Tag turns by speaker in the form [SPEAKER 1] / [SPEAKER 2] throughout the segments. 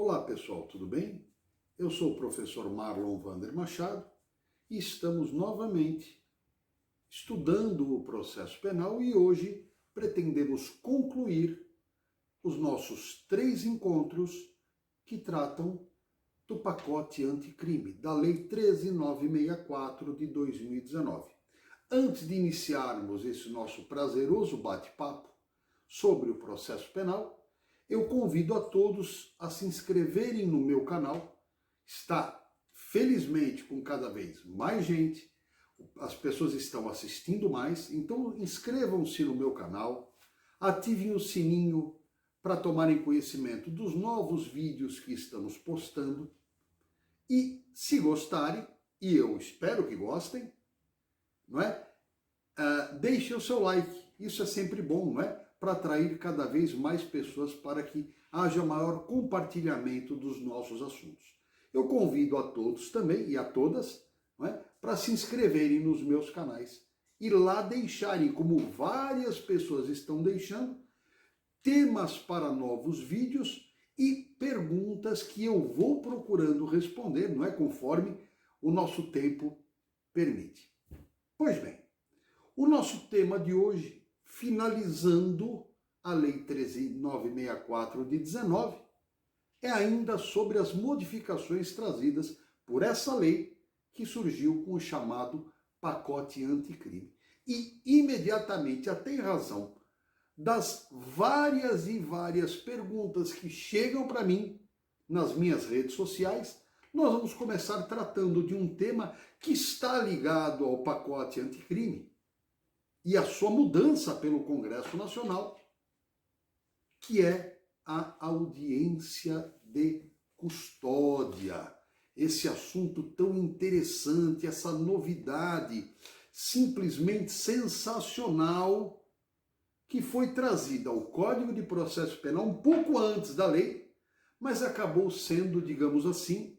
[SPEAKER 1] Olá pessoal, tudo bem? Eu sou o professor Marlon Vander Machado e estamos novamente estudando o processo penal e hoje pretendemos concluir os nossos 3 encontros que tratam do pacote anticrime, da Lei 13.964 de 2019. Antes de iniciarmos esse nosso prazeroso bate-papo sobre o processo penal, eu convido a todos a se inscreverem no meu canal. Está, felizmente, com cada vez mais gente, as pessoas estão assistindo mais, então inscrevam-se no meu canal, ativem o sininho para tomarem conhecimento dos novos vídeos que estamos postando e, se gostarem, e eu espero que gostem, não é? Deixem o seu like, isso é sempre bom, não é? Para atrair cada vez mais pessoas para que haja maior compartilhamento dos nossos assuntos. Eu convido a todos também e a todas, não é? Para se inscreverem nos meus canais e lá deixarem, como várias pessoas estão deixando, temas para novos vídeos e perguntas que eu vou procurando responder, não é? Conforme o nosso tempo permite. Pois bem, o nosso tema de hoje, finalizando a Lei 13.964 de 19, é ainda sobre as modificações trazidas por essa lei que surgiu com o chamado pacote anticrime. E imediatamente, até em razão das várias e várias perguntas que chegam para mim nas minhas redes sociais, nós vamos começar tratando de um tema que está ligado ao pacote anticrime e a sua mudança pelo Congresso Nacional, que é a audiência de custódia. Esse assunto tão interessante, essa novidade simplesmente sensacional que foi trazida ao Código de Processo Penal um pouco antes da lei, mas acabou sendo, digamos assim,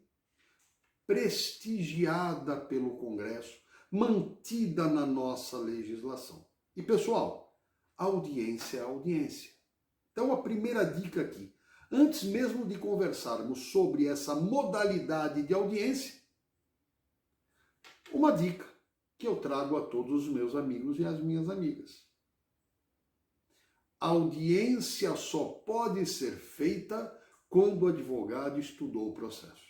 [SPEAKER 1] prestigiada pelo Congresso, mantida na nossa legislação. E pessoal, audiência é audiência. Então a primeira dica aqui, antes mesmo de conversarmos sobre essa modalidade de audiência, uma dica que eu trago a todos os meus amigos e as minhas amigas. A audiência só pode ser feita quando o advogado estudou o processo.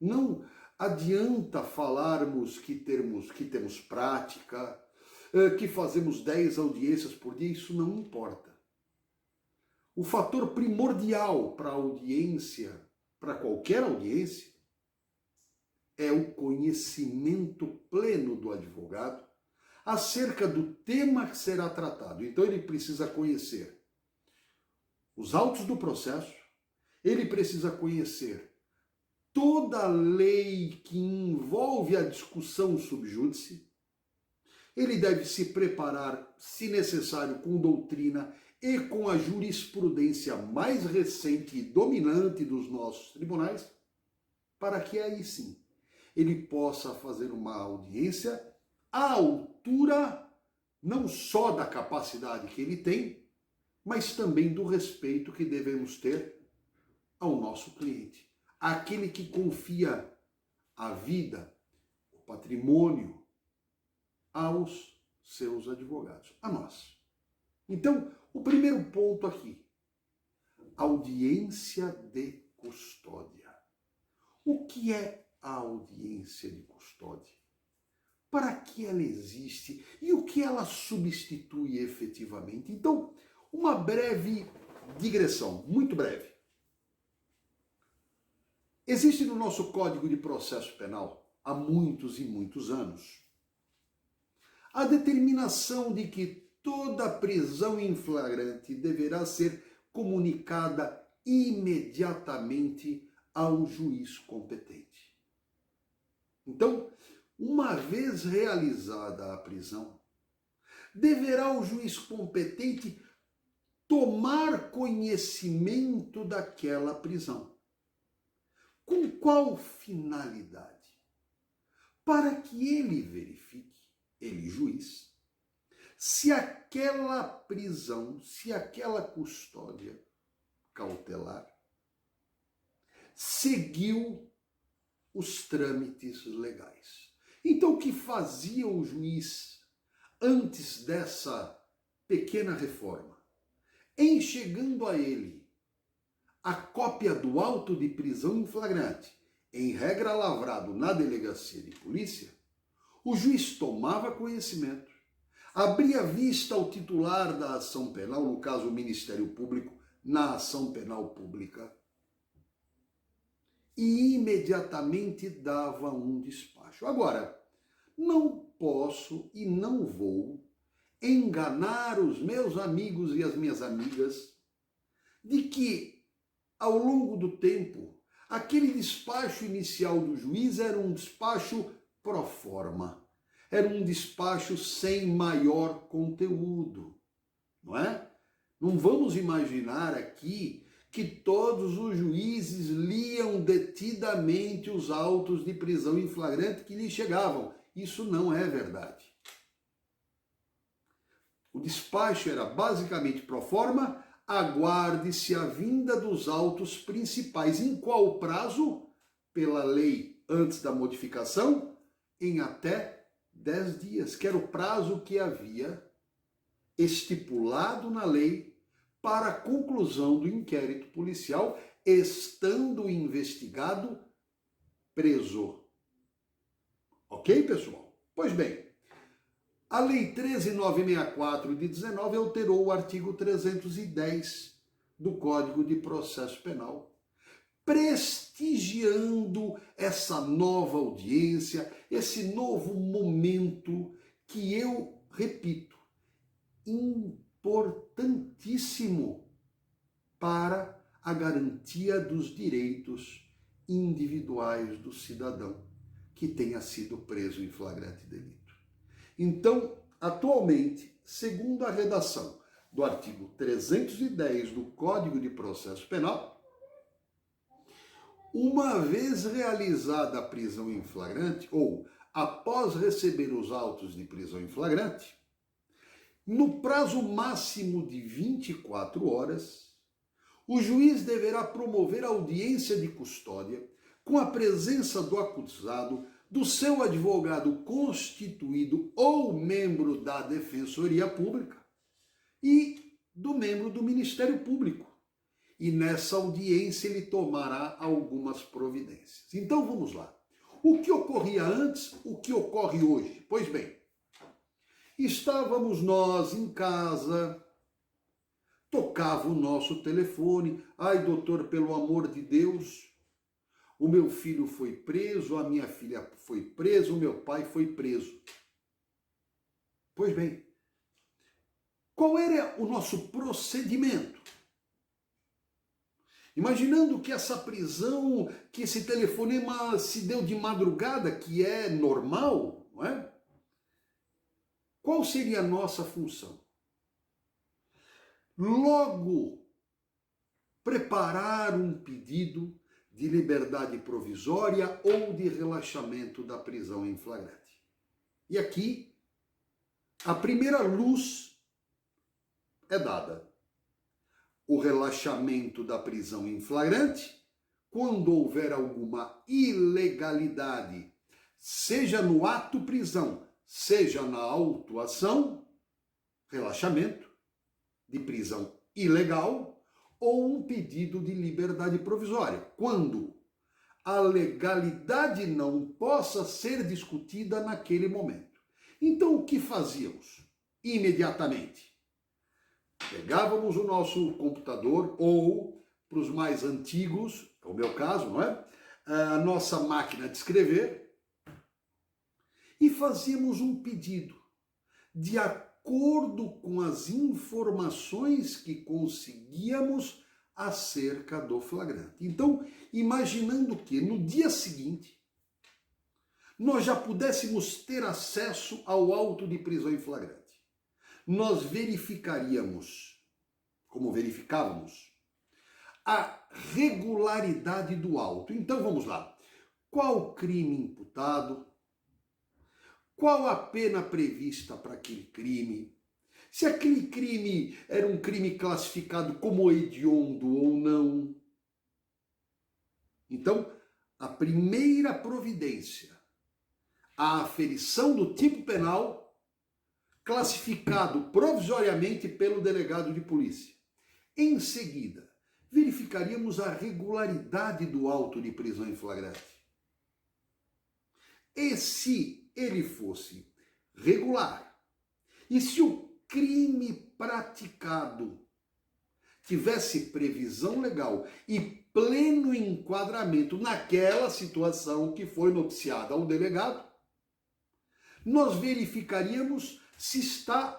[SPEAKER 1] Não adianta falarmos que temos prática, que fazemos 10 audiências por dia, isso não importa. O fator primordial para a audiência, para qualquer audiência, é o conhecimento pleno do advogado acerca do tema que será tratado. Então ele precisa conhecer os autos do processo, ele precisa conhecer toda a lei que envolve a discussão sub júdice, ele deve se preparar, se necessário, com doutrina e com a jurisprudência mais recente e dominante dos nossos tribunais, para que aí sim ele possa fazer uma audiência à altura não só da capacidade que ele tem, mas também do respeito que devemos ter ao nosso cliente. Aquele que confia a vida, o patrimônio, aos seus advogados, a nós. Então, o primeiro ponto aqui, audiência de custódia. O que é a audiência de custódia? Para que ela existe e o que ela substitui efetivamente? Então, uma breve digressão, muito breve. Existe no nosso Código de Processo Penal, há muitos e muitos anos, a determinação de que toda prisão em flagrante deverá ser comunicada imediatamente ao juiz competente. Então, uma vez realizada a prisão, deverá o juiz competente tomar conhecimento daquela prisão. Com qual finalidade? Para que ele verifique, ele juiz, se aquela prisão, se aquela custódia cautelar seguiu os trâmites legais. Então, o que fazia o juiz antes dessa pequena reforma? Em chegando a ele a cópia do auto de prisão em flagrante, em regra lavrado na delegacia de polícia, o juiz tomava conhecimento, abria vista ao titular da ação penal, no caso o Ministério Público, na ação penal pública, e imediatamente dava um despacho. Agora, não posso e não vou enganar os meus amigos e as minhas amigas de que, ao longo do tempo, aquele despacho inicial do juiz era um despacho pro forma, era um despacho sem maior conteúdo, não é? Não vamos imaginar aqui que todos os juízes liam detidamente os autos de prisão em flagrante que lhes chegavam. Isso não é verdade. O despacho era basicamente pro forma, aguarde-se a vinda dos autos principais. Em qual prazo? Pela lei, antes da modificação, em até 10 dias, que era o prazo que havia estipulado na lei para a conclusão do inquérito policial, estando o investigado preso. Ok, pessoal? Pois bem, a Lei 13.964 de 19 alterou o artigo 310 do Código de Processo Penal, prestigiando essa nova audiência, esse novo momento que eu repito, importantíssimo para a garantia dos direitos individuais do cidadão que tenha sido preso em flagrante delito. Então, atualmente, segundo a redação do artigo 310 do Código de Processo Penal, uma vez realizada a prisão em flagrante, ou após receber os autos de prisão em flagrante, no prazo máximo de 24 horas, o juiz deverá promover audiência de custódia com a presença do acusado, do seu advogado constituído ou membro da Defensoria Pública e do membro do Ministério Público. E nessa audiência ele tomará algumas providências. Então vamos lá. O que ocorria antes, o que ocorre hoje? Pois bem, estávamos nós em casa, tocava o nosso telefone. Ai, doutor, pelo amor de Deus, o meu filho foi preso, a minha filha foi presa, o meu pai foi preso. Pois bem, qual era o nosso procedimento? Imaginando que essa prisão, que esse telefonema se deu de madrugada, que é normal, não é? Qual seria a nossa função? Logo, preparar um pedido de liberdade provisória ou de relaxamento da prisão em flagrante. E aqui, a primeira luz é dada. O relaxamento da prisão em flagrante, quando houver alguma ilegalidade, seja no ato prisão, seja na autuação, relaxamento de prisão ilegal, ou um pedido de liberdade provisória, quando a legalidade não possa ser discutida naquele momento. Então, o que fazíamos? Imediatamente, pegávamos o nosso computador, ou, para os mais antigos, é o meu caso, não é? A nossa máquina de escrever, e fazíamos um pedido de acordo com as informações que conseguíamos acerca do flagrante. Então, imaginando que no dia seguinte nós já pudéssemos ter acesso ao auto de prisão em flagrante, nós verificaríamos, como verificávamos, a regularidade do auto. Então, vamos lá. Qual crime imputado? Qual a pena prevista para aquele crime? Se aquele crime era um crime classificado como hediondo ou não. Então, a primeira providência, a aferição do tipo penal, classificado provisoriamente pelo delegado de polícia. Em seguida, verificaríamos a regularidade do auto de prisão em flagrante. E se ele fosse regular, e se o crime praticado tivesse previsão legal e pleno enquadramento naquela situação que foi noticiada ao delegado, nós verificaríamos se estava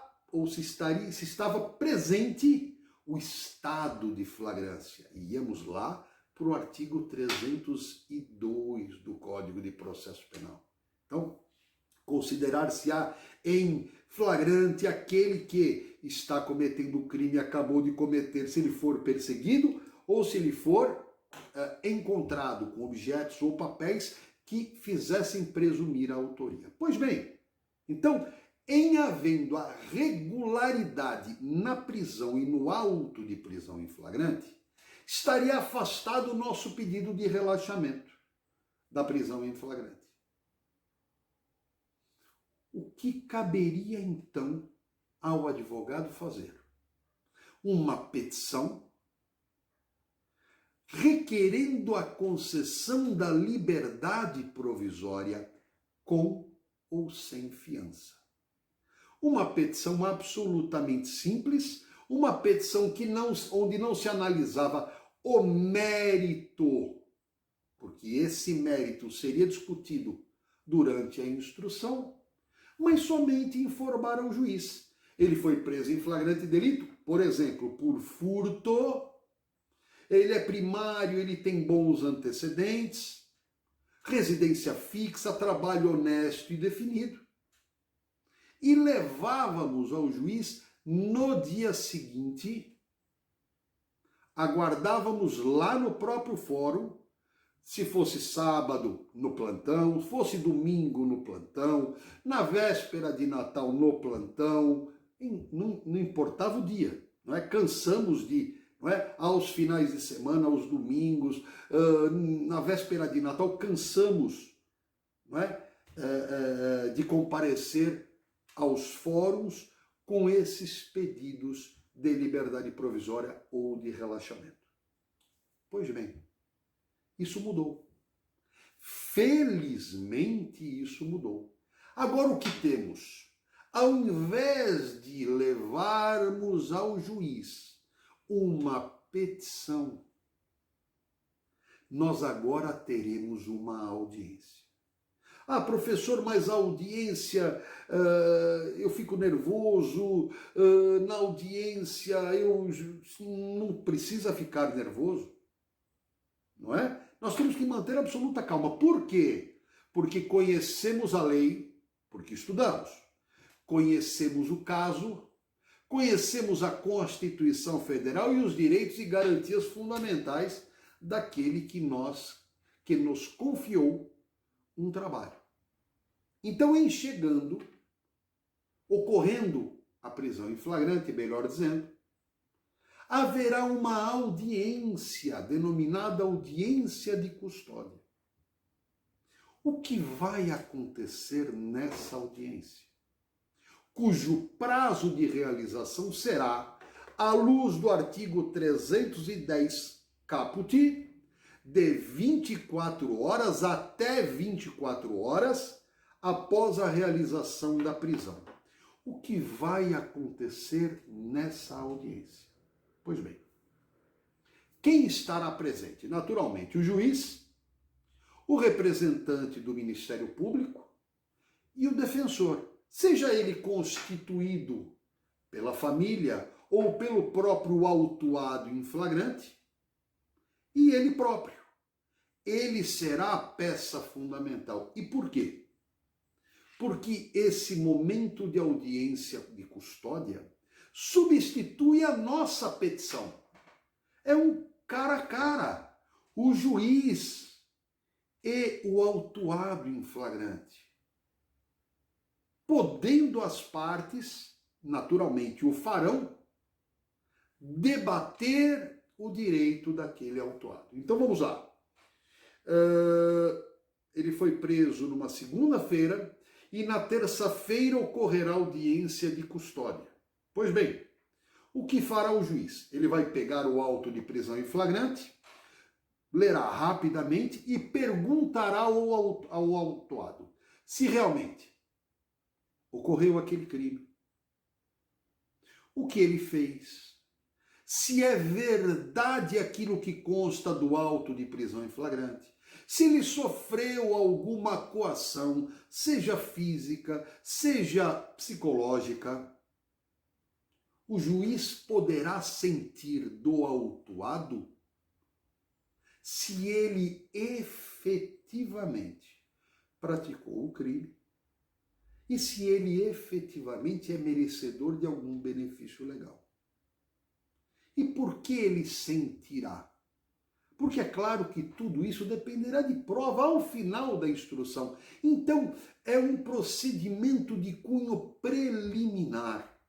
[SPEAKER 1] presente o estado de flagrância. E íamos lá para o artigo 302 do Código de Processo Penal. Então, considerar-se-á em flagrante aquele que está cometendo o crime, acabou de cometer, se ele for perseguido ou se ele for encontrado com objetos ou papéis que fizessem presumir a autoria. Pois bem, então, em havendo a regularidade na prisão e no auto de prisão em flagrante, estaria afastado o nosso pedido de relaxamento da prisão em flagrante. O que caberia então ao advogado fazer? Uma petição requerendo a concessão da liberdade provisória com ou sem fiança. Uma petição absolutamente simples, uma petição onde não se analisava o mérito, porque esse mérito seria discutido durante a instrução, mas somente informar ao juiz. Ele foi preso em flagrante delito, por exemplo, por furto, ele é primário, ele tem bons antecedentes, residência fixa, trabalho honesto e definido. E levávamos ao juiz no dia seguinte, aguardávamos lá no próprio fórum, se fosse sábado no plantão, fosse domingo no plantão, na véspera de Natal no plantão, não importava o dia, não é? Cansamos de, não é? Aos finais de semana, aos domingos, na véspera de Natal, cansamos, não é? De comparecer aos fóruns com esses pedidos de liberdade provisória ou de relaxamento. Pois bem, isso mudou. Felizmente isso mudou. Agora o que temos? Ao invés de levarmos ao juiz uma petição, nós agora teremos uma audiência. Ah, professor, mas a audiência, eu fico nervoso, na audiência eu não precisa ficar nervoso, não é? Nós temos que manter absoluta calma. Por quê? Porque conhecemos a lei, porque estudamos, conhecemos o caso, conhecemos a Constituição Federal e os direitos e garantias fundamentais daquele que nos confiou um trabalho. Então, ocorrendo a prisão em flagrante, melhor dizendo, haverá uma audiência, denominada audiência de custódia. O que vai acontecer nessa audiência? Cujo prazo de realização será, à luz do artigo 310 caput, de 24 horas até 24 horas após a realização da prisão. O que vai acontecer nessa audiência? Pois bem, quem estará presente? Naturalmente, o juiz, o representante do Ministério Público e o defensor, seja ele constituído pela família ou pelo próprio autuado em flagrante, e ele próprio. Ele será a peça fundamental. E por quê? Porque esse momento de audiência de custódia substitui a nossa petição. É um cara a cara. O juiz e o autuado em flagrante. Podendo as partes, naturalmente o farão, debater o direito daquele autuado. Então vamos lá. Ele foi preso numa segunda-feira e na terça-feira ocorrerá audiência de custódia. Pois bem, o que fará o juiz? Ele vai pegar o auto de prisão em flagrante, lerá rapidamente e perguntará ao autuado se realmente ocorreu aquele crime, o que ele fez, se é verdade aquilo que consta do auto de prisão em flagrante, se ele sofreu alguma coação, seja física, seja psicológica. O juiz poderá sentir do autuado se ele efetivamente praticou o crime e se ele efetivamente é merecedor de algum benefício legal. E por que ele sentirá? Porque é claro que tudo isso dependerá de prova ao final da instrução. Então, é um procedimento de cunho preliminar,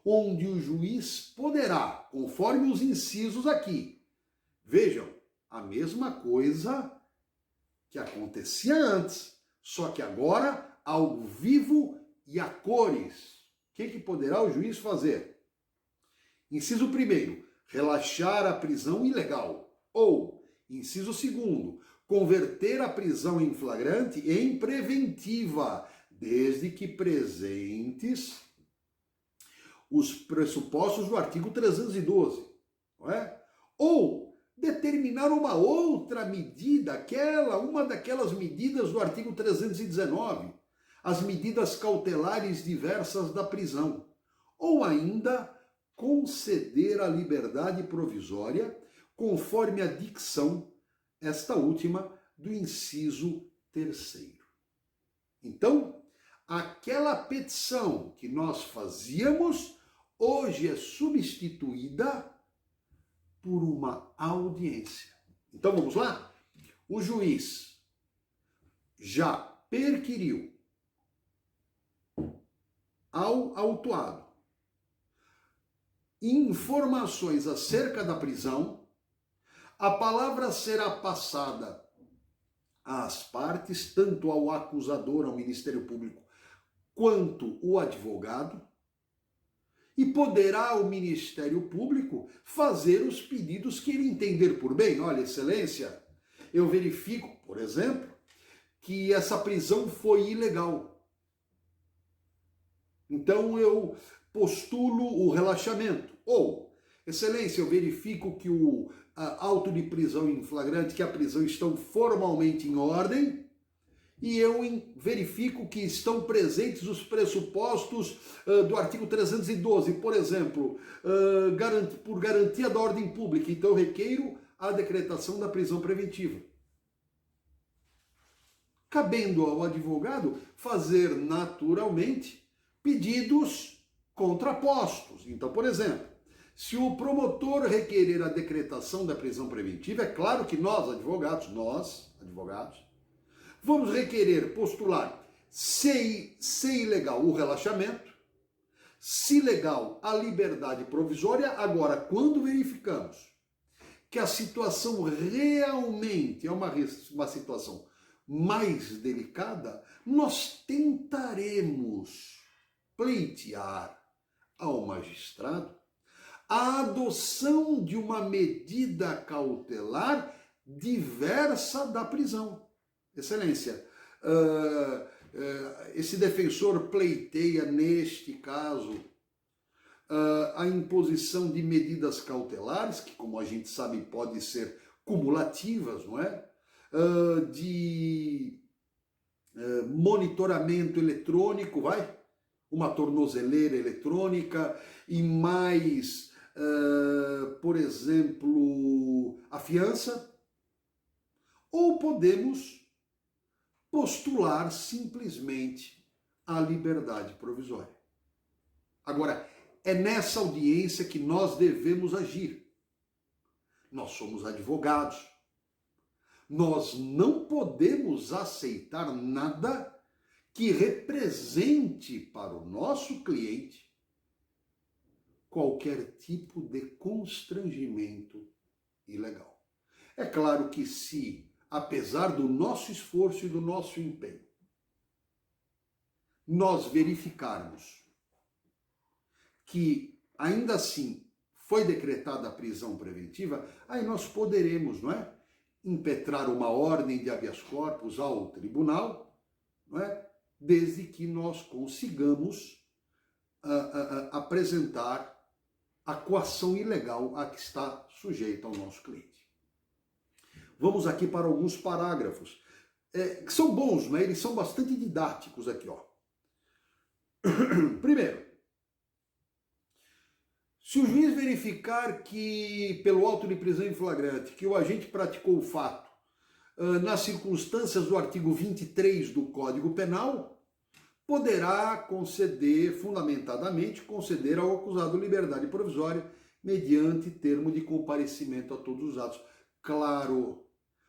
[SPEAKER 1] onde o juiz poderá, conforme os incisos aqui, vejam, a mesma coisa que acontecia antes, só que agora ao vivo e a cores. O que poderá o juiz fazer? Inciso 1º, relaxar a prisão ilegal. Ou, inciso 2º, converter a prisão em flagrante em preventiva, desde que presentes os pressupostos do artigo 312, não é? Ou determinar uma outra medida, uma daquelas medidas do artigo 319, as medidas cautelares diversas da prisão. Ou ainda conceder a liberdade provisória, conforme a dicção, esta última, do inciso 3º. Então, aquela petição que nós fazíamos, hoje é substituída por uma audiência. Então, vamos lá? O juiz já perquiriu ao autuado informações acerca da prisão, a palavra será passada às partes, tanto ao acusador, ao Ministério Público, quanto o advogado, e poderá o Ministério Público fazer os pedidos que ele entender por bem. Olha, Excelência, eu verifico, por exemplo, que essa prisão foi ilegal. Então eu postulo o relaxamento. Ou, Excelência, eu verifico que o auto de prisão em flagrante, que a prisão estão formalmente em ordem, e eu verifico que estão presentes os pressupostos do artigo 312, por exemplo, por garantia da ordem pública. Então eu requeiro a decretação da prisão preventiva. Cabendo ao advogado fazer naturalmente pedidos contrapostos. Então, por exemplo, se o promotor requerer a decretação da prisão preventiva, é claro que nós, advogados, vamos requerer, postular, se ilegal o relaxamento, se legal a liberdade provisória. Agora, quando verificamos que a situação realmente é uma situação mais delicada, nós tentaremos pleitear ao magistrado a adoção de uma medida cautelar diversa da prisão. Excelência, esse defensor pleiteia, neste caso, a imposição de medidas cautelares, que, como a gente sabe, podem ser cumulativas, não é? De monitoramento eletrônico, uma tornozeleira eletrônica e mais, por exemplo, a fiança. Ou podemos postular simplesmente a liberdade provisória. Agora, é nessa audiência que nós devemos agir. Nós somos advogados. Nós não podemos aceitar nada que represente para o nosso cliente qualquer tipo de constrangimento ilegal. É claro que se apesar do nosso esforço e do nosso empenho, nós verificarmos que ainda assim foi decretada a prisão preventiva, aí nós poderemos, não é, impetrar uma ordem de habeas corpus ao tribunal, não é, desde que nós consigamos apresentar a coação ilegal a que está sujeita ao nosso cliente. Vamos aqui para alguns parágrafos, que são bons, né? Eles são bastante didáticos aqui, ó. Primeiro, se o juiz verificar que, pelo auto de prisão em flagrante, que o agente praticou o fato nas circunstâncias do artigo 23 do Código Penal, poderá conceder, fundamentadamente, conceder ao acusado liberdade provisória mediante termo de comparecimento a todos os atos. Claro,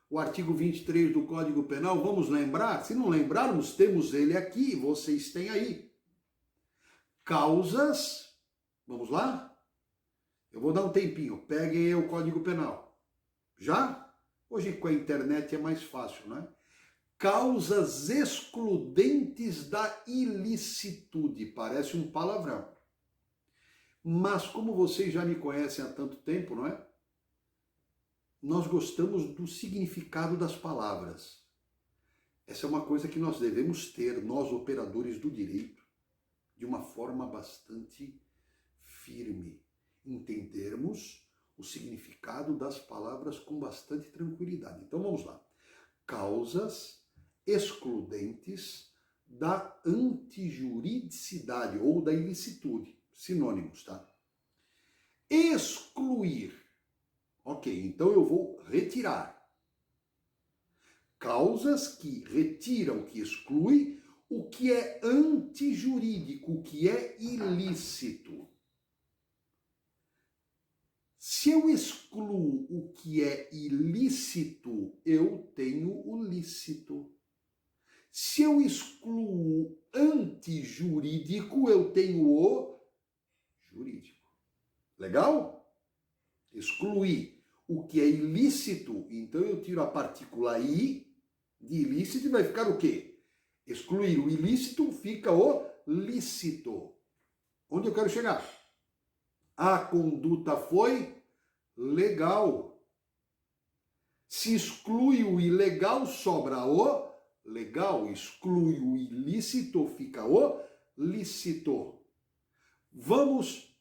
[SPEAKER 1] o artigo 23 do Código Penal, vamos lembrar? Se não lembrarmos, temos ele aqui, vocês têm aí. Causas, vamos lá? Eu vou dar um tempinho, peguem aí o Código Penal. Já? Hoje com a internet é mais fácil, né? Causas excludentes da ilicitude. Parece um palavrão. Mas como vocês já me conhecem há tanto tempo, não é? Nós gostamos do significado das palavras. Essa é uma coisa que nós devemos ter, nós operadores do direito, de uma forma bastante firme. Entendermos o significado das palavras com bastante tranquilidade. Então vamos lá. Causas excludentes da antijuridicidade ou da ilicitude. Sinônimos, tá? Excluir. Ok, então eu vou retirar. Causas que retiram, que excluem o que é antijurídico, o que é ilícito. Se eu excluo o que é ilícito, eu tenho o lícito. Se eu excluo o antijurídico, eu tenho o jurídico. Legal? Excluir o que é ilícito, então eu tiro a partícula I de ilícito e vai ficar o quê? Excluir o ilícito, fica o lícito. Onde eu quero chegar? A conduta foi legal. Se exclui o ilegal, sobra o legal. Exclui o ilícito, fica o lícito. Vamos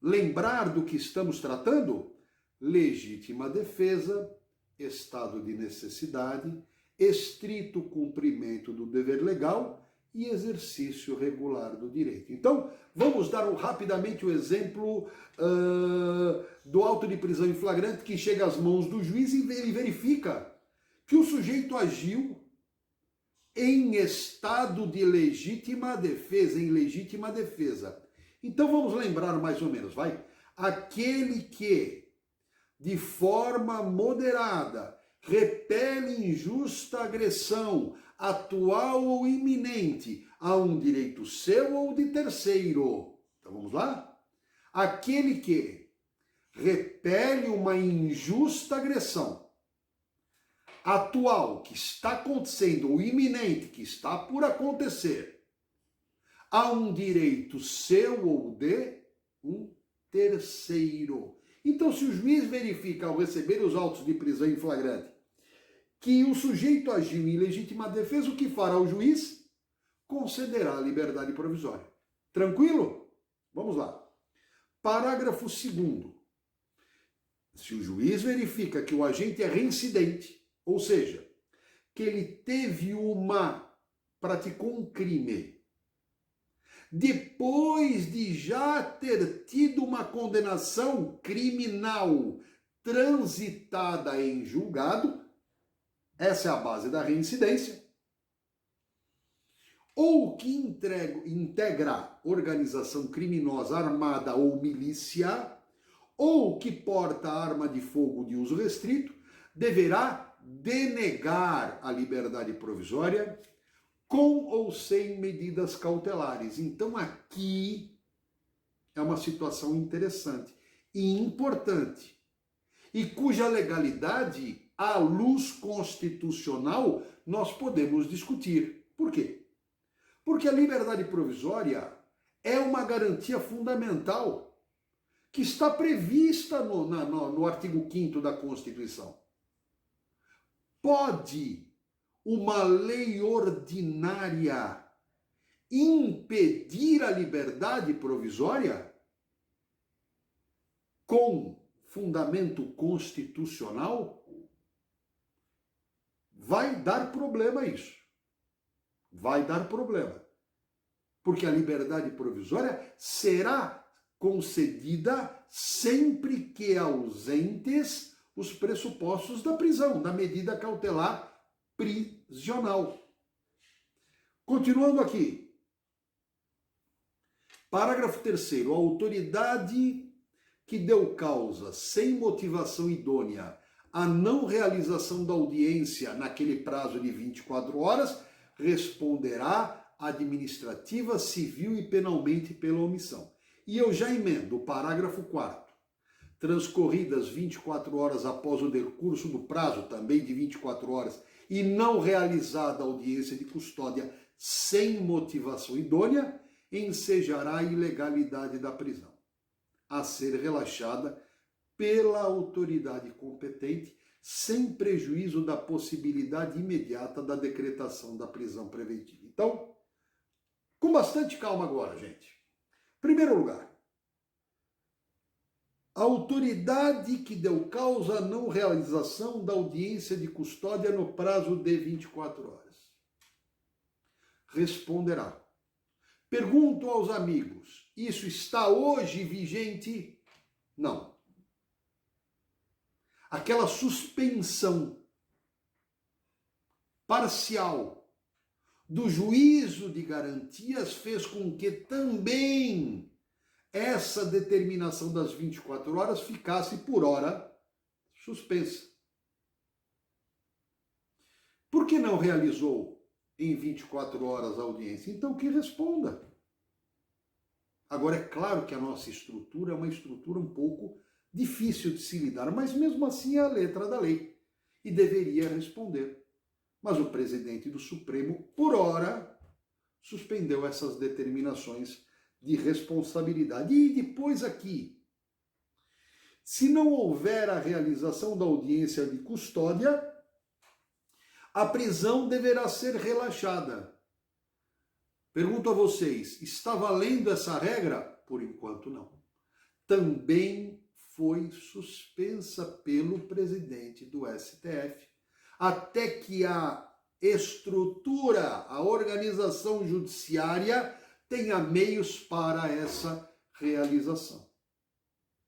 [SPEAKER 1] lembrar do que estamos tratando? Legítima defesa, estado de necessidade, estrito cumprimento do dever legal e exercício regular do direito. Então, vamos dar rapidamente o exemplo do auto de prisão em flagrante que chega às mãos do juiz e ele verifica que o sujeito agiu em estado de legítima defesa, em legítima defesa. Então, vamos lembrar mais ou menos, vai? Aquele que, de forma moderada, repele injusta agressão, atual ou iminente, a um direito seu ou de terceiro. Então vamos lá? Aquele que repele uma injusta agressão, atual, que está acontecendo, ou iminente, que está por acontecer, a um direito seu ou de um terceiro. Então, se o juiz verifica, ao receber os autos de prisão em flagrante, que o sujeito agiu em legítima defesa, o que fará o juiz? Concederá a liberdade provisória. Tranquilo? Vamos lá. Parágrafo 2º. Se o juiz verifica que o agente é reincidente, ou seja, que ele praticou um crime, depois de já ter tido uma condenação criminal transitada em julgado, essa é a base da reincidência, ou que integra organização criminosa armada ou milícia, ou que porta arma de fogo de uso restrito, deverá denegar a liberdade provisória com ou sem medidas cautelares. Então aqui é uma situação interessante e importante, e cuja legalidade à luz constitucional, nós podemos discutir. Por quê? Porque a liberdade provisória é uma garantia fundamental que está prevista no artigo 5º da Constituição. Pode uma lei ordinária impedir a liberdade provisória com fundamento constitucional? Vai dar problema isso. Vai dar problema. Porque a liberdade provisória será concedida sempre que ausentes os pressupostos da prisão, da medida cautelar prisional. Continuando aqui. Parágrafo 3º. A autoridade que deu causa sem motivação idônea à não realização da audiência naquele prazo de 24 horas responderá administrativa, civil e penalmente pela omissão. E eu já emendo o parágrafo 4º. Transcorridas 24 horas após o decurso do prazo, também de 24 horas, e não realizada a audiência de custódia sem motivação idônea, ensejará a ilegalidade da prisão, a ser relaxada pela autoridade competente, sem prejuízo da possibilidade imediata da decretação da prisão preventiva. Então, com bastante calma agora, gente. Primeiro lugar, a autoridade que deu causa à não realização da audiência de custódia no prazo de 24 horas responderá. Pergunto aos amigos, isso está hoje vigente? Não. Aquela suspensão parcial do juízo de garantias fez com que também essa determinação das 24 horas ficasse por hora suspensa. Por que não realizou em 24 horas a audiência? Então que responda. Agora é claro que a nossa estrutura é uma estrutura um pouco difícil de se lidar, mas mesmo assim é a letra da lei e deveria responder. Mas o presidente do Supremo, por hora, suspendeu essas determinações de responsabilidade. E depois aqui, se não houver a realização da audiência de custódia, a prisão deverá ser relaxada. Pergunto a vocês, está valendo essa regra? Por enquanto não. Também foi suspensa pelo presidente do STF, até que a estrutura, a organização judiciária tenha meios para essa realização.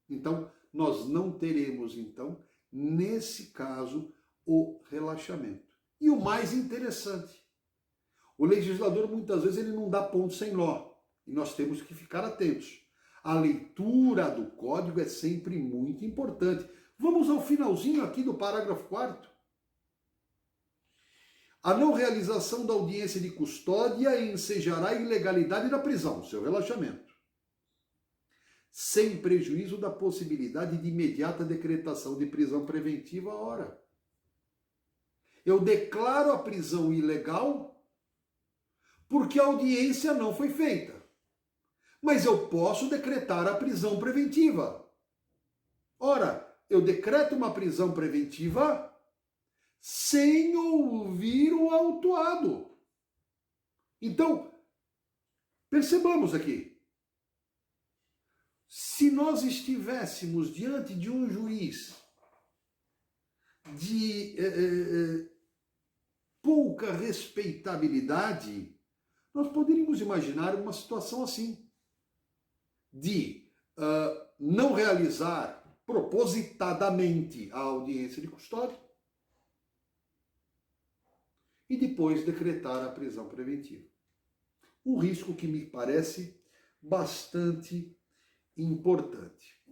[SPEAKER 1] Então, nós não teremos, então, nesse caso, o relaxamento. E o mais interessante, o legislador muitas vezes ele não dá ponto sem nó, e nós temos que ficar atentos. A leitura do código é sempre muito importante. Vamos ao finalzinho aqui do parágrafo 4º. A não realização da audiência de custódia ensejará a ilegalidade da prisão, seu relaxamento, sem prejuízo da possibilidade de imediata decretação de prisão preventiva. Ora, eu declaro a prisão ilegal porque a audiência não foi feita. Mas eu posso decretar a prisão preventiva. Ora, eu decreto uma prisão preventiva sem ouvir o autuado. Então, percebamos aqui. Se nós estivéssemos diante de um juiz de pouca respeitabilidade, nós poderíamos imaginar uma situação assim, de não realizar propositadamente a audiência de custódia e depois decretar a prisão preventiva. Um risco que me parece bastante importante.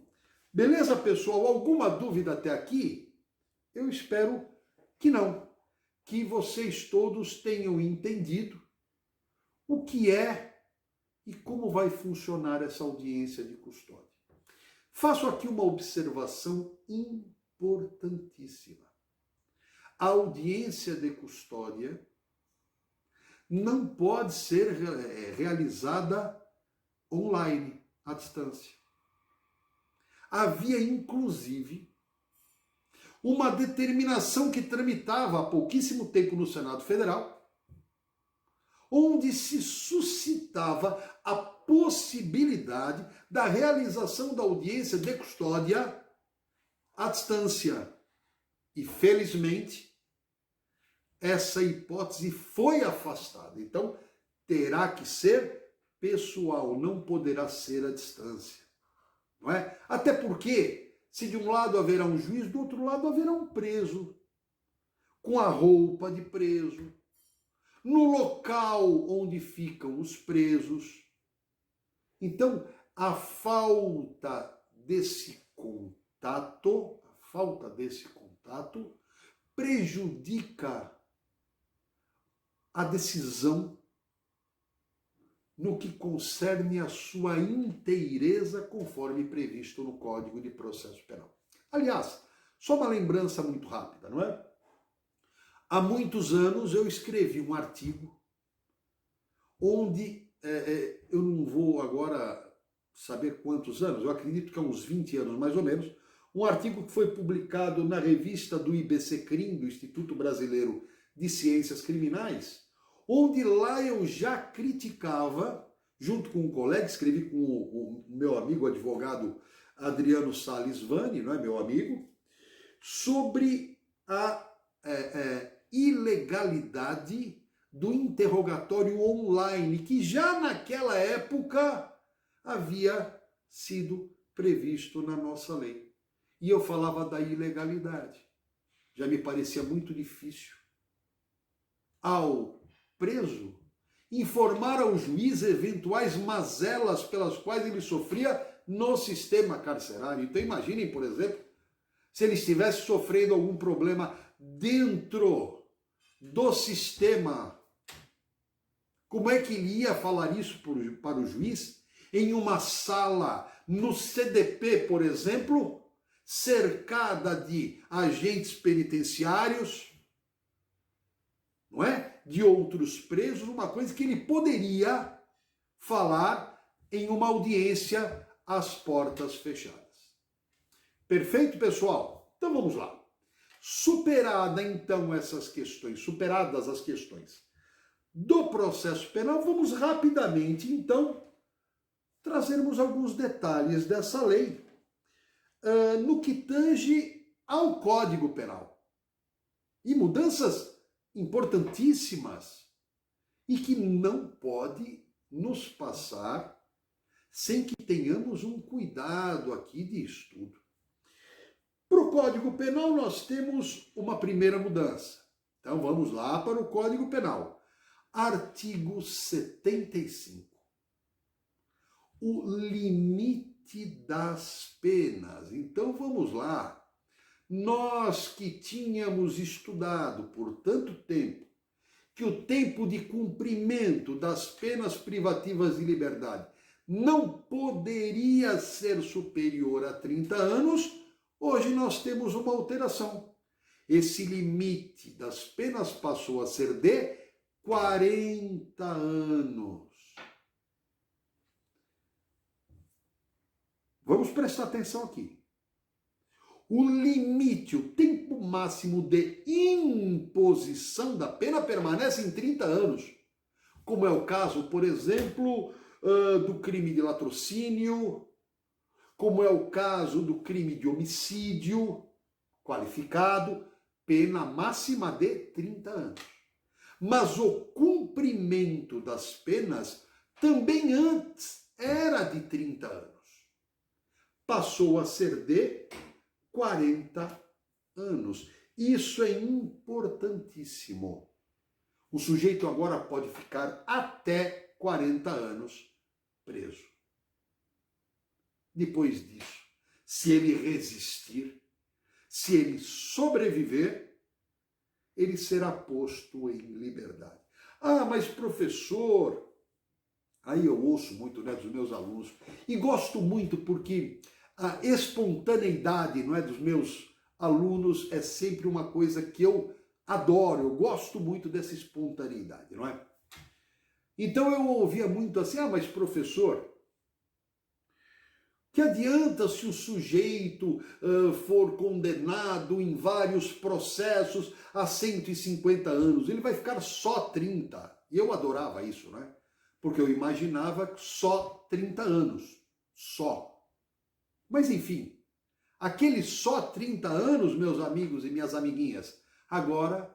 [SPEAKER 1] Beleza, pessoal? Alguma dúvida até aqui? Eu espero que não. Que vocês todos tenham entendido o que é e como vai funcionar essa audiência de custódia. Faço aqui uma observação importantíssima. A audiência de custódia não pode ser realizada online, à distância. Havia, inclusive, uma determinação que tramitava há pouquíssimo tempo no Senado Federal, onde se suscitava a possibilidade da realização da audiência de custódia à distância. E, felizmente, essa hipótese foi afastada. Então, terá que ser pessoal, não poderá ser à distância. Não é? Até porque, se de um lado haverá um juiz, do outro lado haverá um preso, com a roupa de preso, no local onde ficam os presos. Então, a falta desse contato, prejudica a decisão no que concerne a sua inteireza, conforme previsto no Código de Processo Penal. Aliás, só uma lembrança muito rápida, não é? Há muitos anos eu escrevi um artigo onde, eu não vou agora saber quantos anos, eu acredito que há uns 20 anos mais ou menos, um artigo que foi publicado na revista do IBCCRIM, do Instituto Brasileiro de Ciências Criminais, onde lá eu já criticava, junto com um colega, escrevi com o meu amigo advogado Adriano Salles Vani, não é, meu amigo, sobre a ilegalidade do interrogatório online, que já naquela época havia sido previsto na nossa lei. E eu falava da ilegalidade. Já me parecia muito difícil ao preso informar ao juiz eventuais mazelas pelas quais ele sofria no sistema carcerário. Então imaginem, por exemplo, se ele estivesse sofrendo algum problema dentro do sistema, como é que ele ia falar isso para o juiz? Em uma sala, no CDP, por exemplo, cercada de agentes penitenciários, não é? De outros presos, uma coisa que ele poderia falar em uma audiência às portas fechadas. Perfeito, pessoal? Então vamos lá. Superadas as questões do processo penal, vamos rapidamente, então, trazermos alguns detalhes dessa lei no que tange ao Código Penal. E mudanças importantíssimas e que não pode nos passar sem que tenhamos um cuidado aqui de estudo. Para o Código Penal nós temos uma primeira mudança. Então vamos lá para o Código Penal. Artigo 75. O limite das penas. Então vamos lá. Nós que tínhamos estudado por tanto tempo que o tempo de cumprimento das penas privativas de liberdade não poderia ser superior a 30 anos, hoje nós temos uma alteração. Esse limite das penas passou a ser de 40 anos. Vamos prestar atenção aqui. O limite, o tempo máximo de imposição da pena permanece em 30 anos. Como é o caso, por exemplo, do crime de latrocínio, como é o caso do crime de homicídio qualificado, pena máxima de 30 anos. Mas o cumprimento das penas também antes era de 30 anos. Passou a ser de 40 anos. Isso é importantíssimo. O sujeito agora pode ficar até 40 anos preso. Depois disso, se ele resistir, se ele sobreviver, ele será posto em liberdade. Ah, mas professor, aí eu ouço muito, né, dos meus alunos, e gosto muito porque a espontaneidade, não é, dos meus alunos é sempre uma coisa que eu adoro, eu gosto muito dessa espontaneidade, não é? Então eu ouvia muito assim, mas professor, que adianta se o sujeito for condenado em vários processos a 150 anos? Ele vai ficar só 30. E eu adorava isso, né? Porque eu imaginava só 30 anos. Só. Mas enfim, aquele só 30 anos, meus amigos e minhas amiguinhas, agora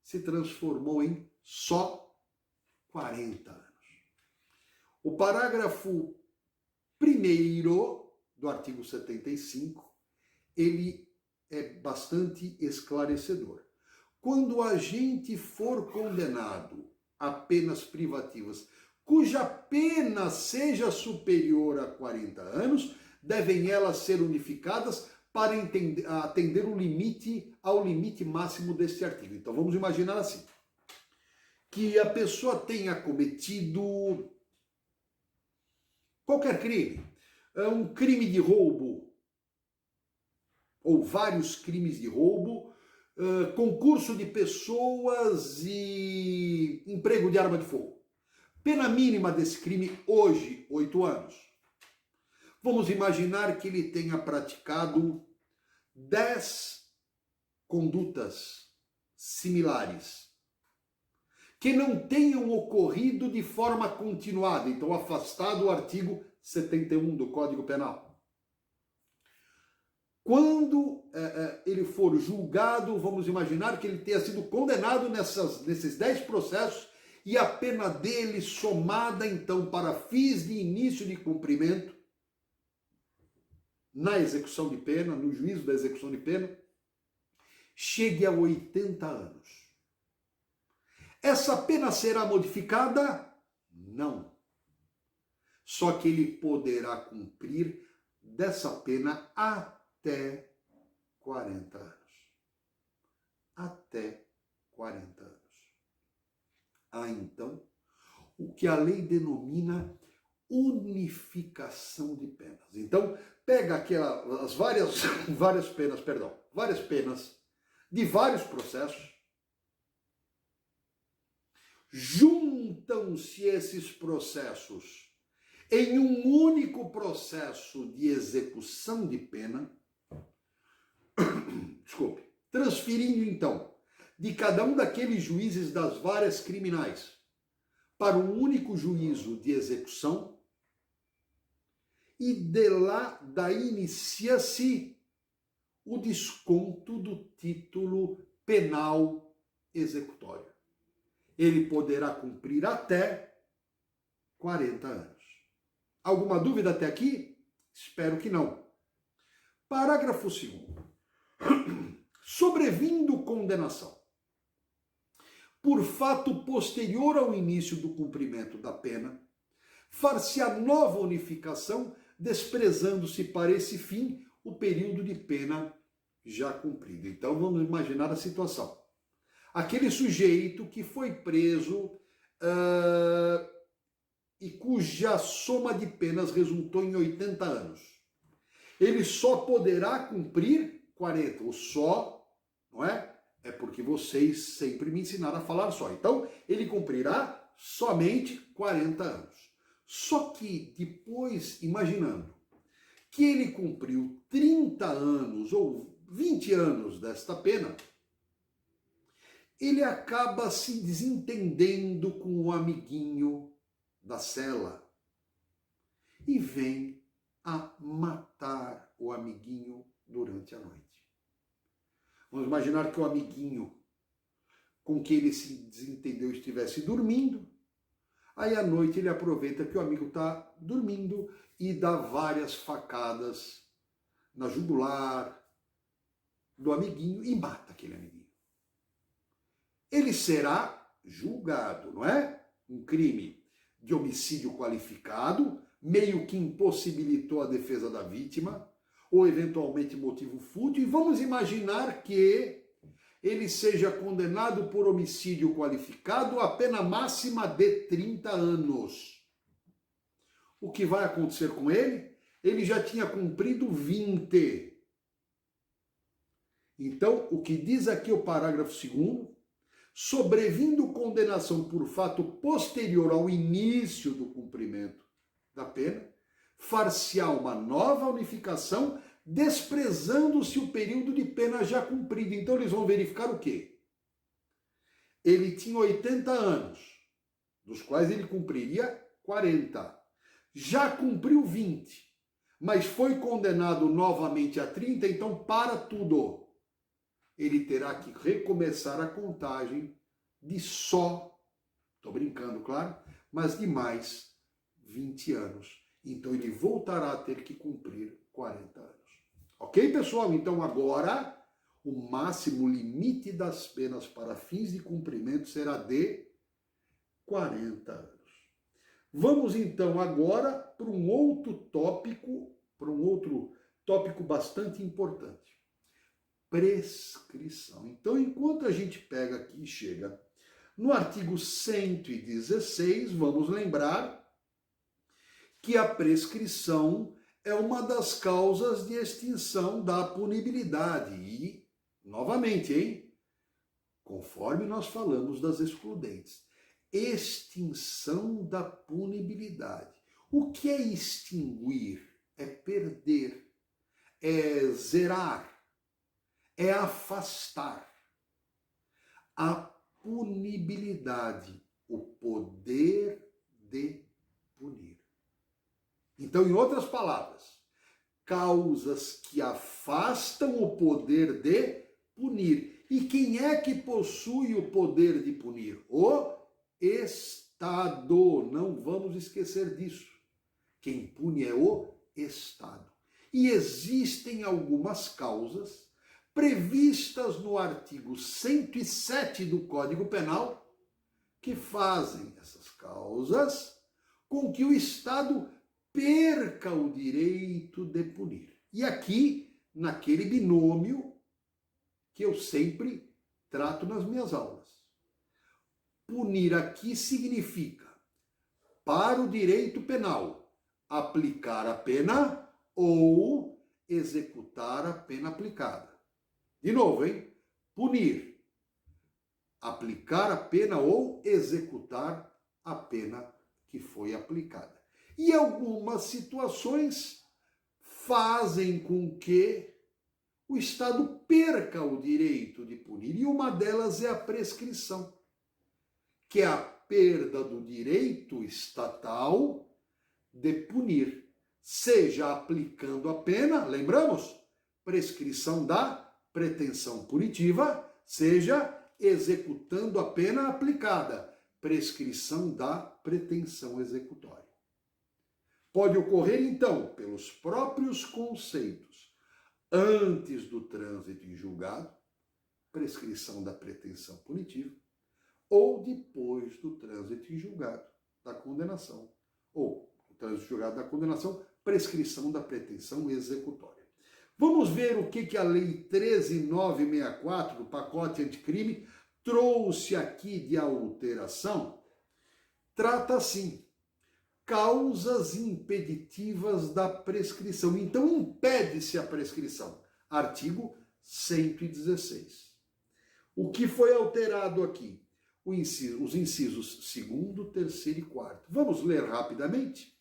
[SPEAKER 1] se transformou em só 40 anos. O parágrafo primeiro do artigo 75, ele é bastante esclarecedor. Quando a gente for condenado a penas privativas, cuja pena seja superior a 40 anos, devem elas ser unificadas para atender ao limite máximo deste artigo. Então vamos imaginar assim, que a pessoa tenha cometido qualquer crime, um crime de roubo, ou vários crimes de roubo, concurso de pessoas e emprego de arma de fogo. Pena mínima desse crime hoje, 8 anos. Vamos imaginar que ele tenha praticado 10 condutas similares, que não tenham ocorrido de forma continuada, então afastado o artigo 71 do Código Penal. Quando ele for julgado, vamos imaginar que ele tenha sido condenado nesses 10 processos e a pena dele somada, então, para fins de início de cumprimento, na execução de pena, no juízo da execução de pena, chegue a 80 anos. Essa pena será modificada? Não. Só que ele poderá cumprir dessa pena até 40 anos. Até 40 anos. Há então o que a lei denomina unificação de penas. Então, pega as várias penas de vários processos, juntam-se esses processos em um único processo de execução de pena, desculpe, transferindo então de cada um daqueles juízes das várias criminais para um único juízo de execução, e de lá daí inicia-se o desconto do título penal executório. Ele poderá cumprir até 40 anos. Alguma dúvida até aqui? Espero que não. Parágrafo 2º. Sobrevindo condenação por fato posterior ao início do cumprimento da pena, far-se-á nova unificação, desprezando-se para esse fim o período de pena já cumprido. Então vamos imaginar a situação. Aquele sujeito que foi preso e cuja soma de penas resultou em 80 anos. Ele só poderá cumprir 40. O só, não é? É porque vocês sempre me ensinaram a falar só. Então, ele cumprirá somente 40 anos. Só que depois, imaginando que ele cumpriu 30 anos ou 20 anos desta pena, ele acaba se desentendendo com o amiguinho da cela e vem a matar o amiguinho durante a noite. Vamos imaginar que o amiguinho com quem ele se desentendeu estivesse dormindo, aí à noite ele aproveita que o amigo está dormindo e dá várias facadas na jugular do amiguinho e mata aquele amiguinho. Ele será julgado, não é? Um crime de homicídio qualificado, meio que impossibilitou a defesa da vítima, ou eventualmente motivo fútil, e vamos imaginar que ele seja condenado por homicídio qualificado a pena máxima de 30 anos. O que vai acontecer com ele? Ele já tinha cumprido 20. Então, o que diz aqui o parágrafo 2º, sobrevindo condenação por fato posterior ao início do cumprimento da pena, far-se-á uma nova unificação, desprezando-se o período de pena já cumprido. Então, eles vão verificar o quê? Ele tinha 80 anos, dos quais ele cumpriria 40. Já cumpriu 20, mas foi condenado novamente a 30, então para tudo. Ele terá que recomeçar a contagem de só, estou brincando, claro, mas de mais 20 anos. Então ele voltará a ter que cumprir 40 anos. Ok, pessoal? Então agora o máximo limite das penas para fins de cumprimento será de 40 anos. Vamos então agora para um outro tópico bastante importante. Prescrição. Então, enquanto a gente pega aqui e chega no artigo 116, vamos lembrar que a prescrição é uma das causas de extinção da punibilidade. E, novamente, hein? Conforme nós falamos das excludentes. Extinção da punibilidade. O que é extinguir? É perder, é zerar, é afastar. A punibilidade, o poder de punir. Então, em outras palavras, causas que afastam o poder de punir. E quem é que possui o poder de punir? O Estado. Não vamos esquecer disso. Quem pune é o Estado. E existem algumas causas previstas no artigo 107 do Código Penal que fazem essas causas com que o Estado perca o direito de punir. E aqui, naquele binômio que eu sempre trato nas minhas aulas. Punir aqui significa, para o direito penal, aplicar a pena ou executar a pena aplicada. De novo, hein? Punir, aplicar a pena ou executar a pena que foi aplicada. E algumas situações fazem com que o Estado perca o direito de punir. E uma delas é a prescrição, que é a perda do direito estatal de punir, seja aplicando a pena, lembramos? Prescrição da pretensão punitiva, seja executando a pena aplicada, prescrição da pretensão executória. Pode ocorrer, então, pelos próprios conceitos, antes do trânsito em julgado, prescrição da pretensão punitiva, ou depois do trânsito em julgado da condenação, ou o trânsito em julgado da condenação, prescrição da pretensão executória. Vamos ver o que a Lei 13.964 do pacote anticrime trouxe aqui de alteração. Trata assim, causas impeditivas da prescrição. Então, impede-se a prescrição. Artigo 116. O que foi alterado aqui? Os incisos 2º, 3º e 4º. Vamos ler rapidamente?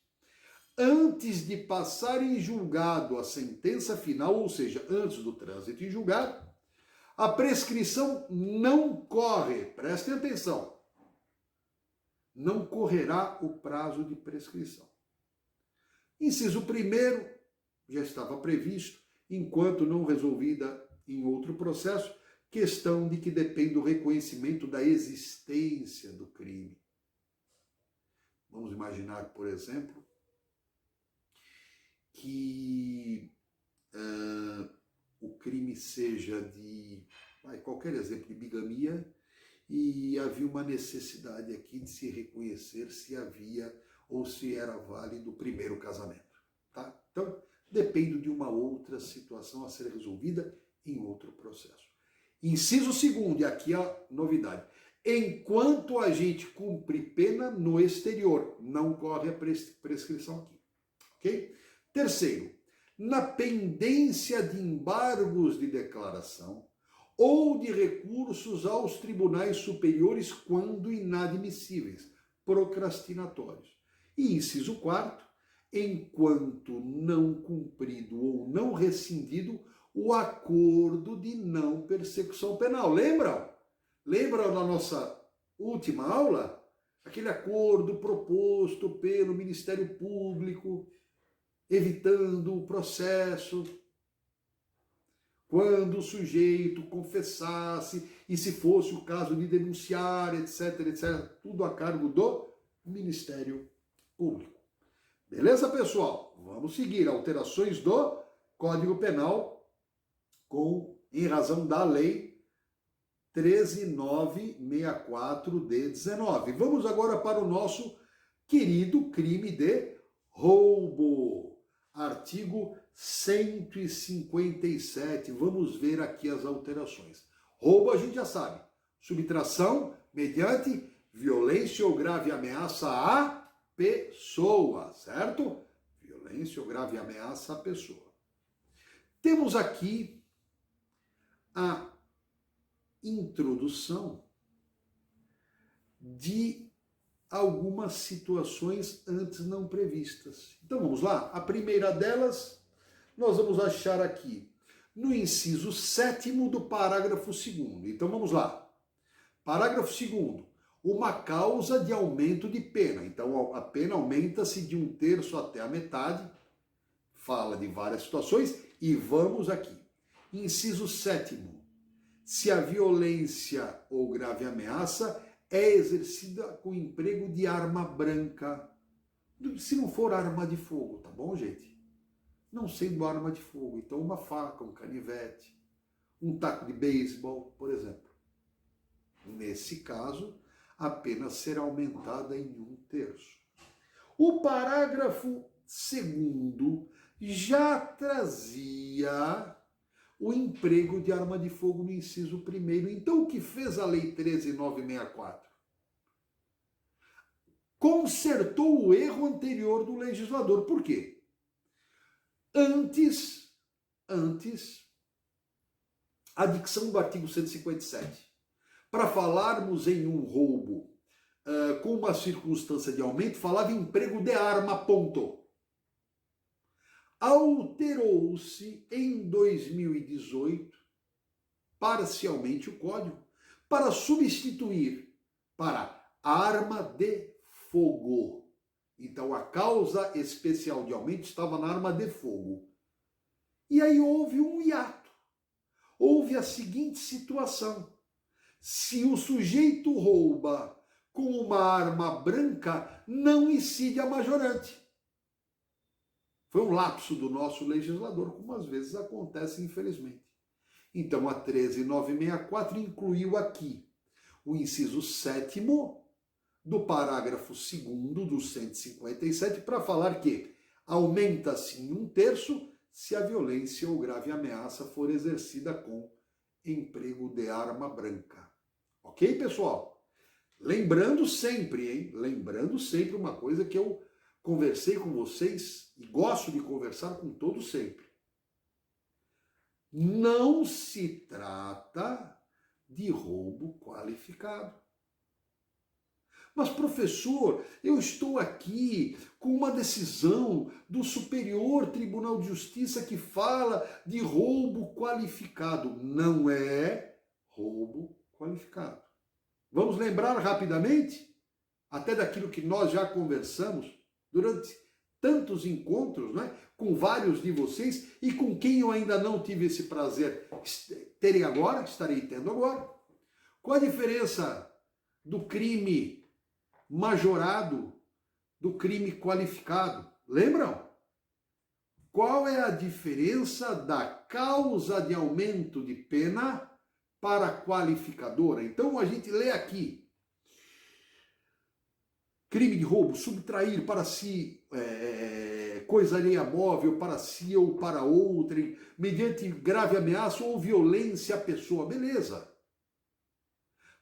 [SPEAKER 1] Antes de passar em julgado a sentença final, ou seja, antes do trânsito em julgado, a prescrição não corre, prestem atenção, não correrá o prazo de prescrição. Inciso 1º, já estava previsto, enquanto não resolvida em outro processo, questão de que depende do reconhecimento da existência do crime. Vamos imaginar, por exemplo, que o crime seja de, qualquer exemplo, de bigamia, e havia uma necessidade aqui de se reconhecer se havia ou se era válido o primeiro casamento. Tá? Então, depende de uma outra situação a ser resolvida em outro processo. Inciso 2º, e aqui a novidade. Enquanto a gente cumpre pena no exterior, não corre a prescrição aqui. Ok? 3º, na pendência de embargos de declaração, ou de recursos aos tribunais superiores quando inadmissíveis, procrastinatórios. E inciso 4, enquanto não cumprido ou não rescindido o acordo de não persecução penal. Lembram? Lembram da nossa última aula? Aquele acordo proposto pelo Ministério Público, evitando o processo, quando o sujeito confessasse e se fosse o caso de denunciar, etc, etc, tudo a cargo do Ministério Público. Beleza, pessoal? Vamos seguir alterações do Código Penal em razão da Lei 13.964 de 19. Vamos agora para o nosso querido crime de roubo. Artigo 157. Vamos ver aqui as alterações. Roubo a gente já sabe. Subtração mediante violência ou grave ameaça à pessoa, certo? Violência ou grave ameaça à pessoa. Temos aqui a introdução de algumas situações antes não previstas. Então vamos lá. A primeira delas nós vamos achar aqui no inciso 7º do parágrafo 2º. Então vamos lá. Parágrafo 2º. Uma causa de aumento de pena. Então a pena aumenta-se de 1/3 até a metade. Fala de várias situações e vamos aqui. Inciso 7º. Se a violência ou grave ameaça é exercida com emprego de arma branca. Se não for arma de fogo, tá bom, gente? Não sendo arma de fogo, então uma faca, um canivete, um taco de beisebol, por exemplo. Nesse caso, a pena será aumentada em 1/3. O parágrafo 2º já trazia o emprego de arma de fogo no inciso 1º. Então, o que fez a Lei 13.964? Consertou o erro anterior do legislador. Por quê? Antes, a dicção do artigo 157. Para falarmos em um roubo com uma circunstância de aumento, falava em emprego de arma, ponto. Alterou-se em 2018, parcialmente o Código, para substituir para arma de fogo. Então a causa especial de aumento estava na arma de fogo. E aí houve um hiato. Houve a seguinte situação. Se o sujeito rouba com uma arma branca, não incide a majorante. Foi um lapso do nosso legislador, como às vezes acontece, infelizmente. Então, a 13.964 incluiu aqui o inciso 7º do parágrafo 2º do 157 para falar que aumenta-se em 1/3 se a violência ou grave ameaça for exercida com emprego de arma branca. Ok, pessoal? Lembrando sempre, hein? Lembrando sempre uma coisa que eu conversei com vocês e gosto de conversar com todos sempre. Não se trata de roubo qualificado. Mas, professor, eu estou aqui com uma decisão do Superior Tribunal de Justiça que fala de roubo qualificado. Não é roubo qualificado. Vamos lembrar rapidamente, até daquilo que nós já conversamos durante tantos encontros, né, com vários de vocês e com quem eu ainda não tive esse prazer terem agora, estarei tendo agora. Qual a diferença do crime majorado do crime qualificado? Lembram? Qual é a diferença da causa de aumento de pena para a qualificadora? Então a gente lê aqui. Crime de roubo, subtrair para si coisa alheia móvel, para si ou para outrem, mediante grave ameaça ou violência à pessoa. Beleza.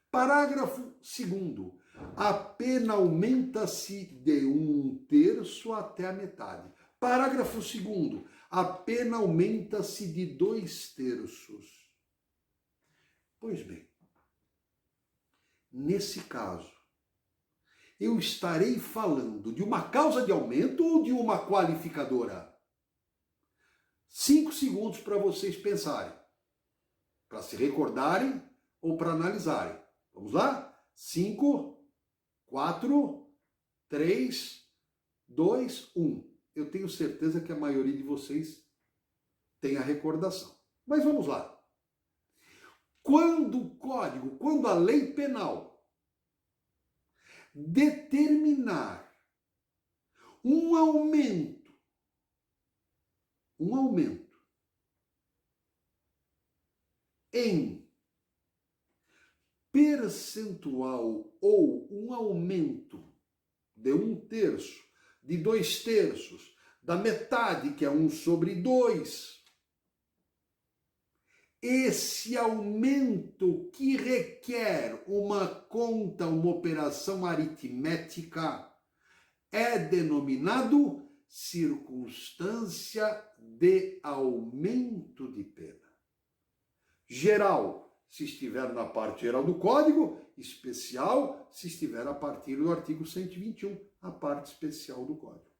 [SPEAKER 1] Parágrafo 2º. A pena aumenta-se de 1/3 até a metade. Parágrafo 2º. A pena aumenta-se de 2/3. Pois bem, nesse caso, eu estarei falando de uma causa de aumento ou de uma qualificadora? 5 segundos para vocês pensarem, para se recordarem ou para analisarem. Vamos lá? 5, 4, 3, 2, 1. Eu tenho certeza que a maioria de vocês tem a recordação. Mas vamos lá. Quando o código, quando a lei penal determinar um aumento em percentual ou um aumento de 1/3, de 2/3, da metade, que é 1/2, esse aumento que requer uma conta, uma operação aritmética, é denominado circunstância de aumento de pena. Geral, se estiver na parte geral do Código, especial, se estiver a partir do artigo 121, a parte especial do Código.